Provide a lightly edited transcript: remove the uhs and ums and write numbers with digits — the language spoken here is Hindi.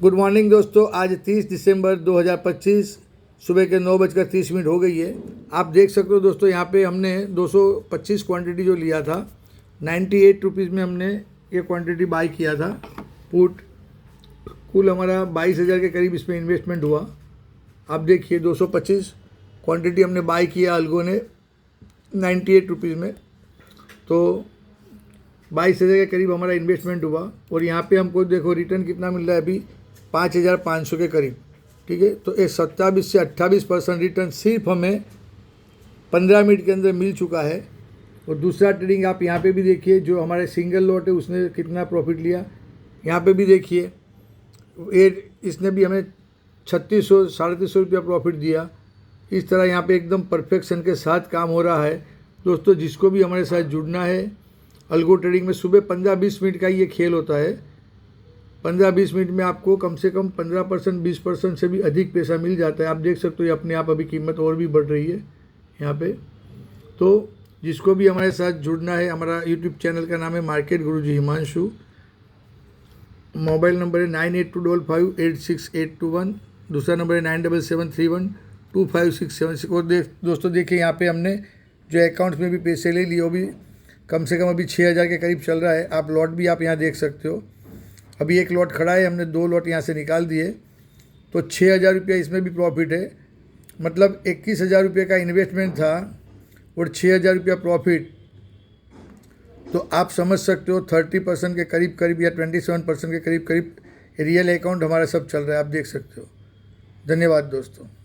गुड मॉर्निंग दोस्तों। आज 30 दिसंबर 2025 सुबह के 9:30 हो गई है। आप देख सकते हो दोस्तों, यहाँ पे हमने 225 क्वांटिटी जो लिया था 98 रुपीज़ में हमने ये क्वांटिटी बाई किया था पुट। कुल हमारा 22,000 के करीब इसमें इन्वेस्टमेंट हुआ। आप देखिए 225 क्वांटिटी हमने बाई किया अलगो ने 98 रुपीज़ में, तो 22,000 के करीब हमारा इन्वेस्टमेंट हुआ। और यहाँ पे हमको देखो रिटर्न कितना मिल रहा है अभी 5,500 के करीब। ठीक है, तो ये 27 से 28% रिटर्न सिर्फ हमें 15 मिनट के अंदर मिल चुका है। और दूसरा ट्रेडिंग आप यहाँ पे भी देखिए, जो हमारे सिंगल लॉट है उसने कितना प्रॉफिट लिया, यहाँ पे भी देखिए। ये इसने भी हमें 3600 350 रुपया प्रॉफिट दिया। इस तरह यहाँ पे एकदम परफेक्शन के साथ काम हो रहा है। दोस्तों जिसको भी हमारे साथ जुड़ना है, अलगो ट्रेडिंग में सुबह 15-20 मिनट का ये खेल होता है। 15-20 मिनट में आपको कम से कम 15% 20% से भी अधिक पैसा मिल जाता है। आप देख सकते हो ये अपने आप अभी कीमत और भी बढ़ रही है यहाँ पे। तो जिसको भी हमारे साथ जुड़ना है, हमारा यूट्यूब चैनल का नाम है मार्केट गुरुजी हिमांशु। मोबाइल नंबर है 9825586821। दूसरा नंबर है 9773125676। और दोस्तों देखिए यहाँ पे हमने जो अकाउंट में भी पैसे ले लिए वो भी कम से कम अभी 6,000 के करीब चल रहा है। आप लॉट भी आप यहाँ देख सकते हो। अभी एक लॉट खड़ा है, हमने 2 लॉट यहाँ से निकाल दिए, तो 6,000 रुपया इसमें भी प्रॉफिट है। मतलब 21,000 रुपये का इन्वेस्टमेंट था और 6,000 रुपया प्रॉफिट। तो आप समझ सकते हो 30% के करीब करीब या 27% के करीब करीब रियल अकाउंट हमारा सब चल रहा है। आप देख सकते हो। धन्यवाद दोस्तों।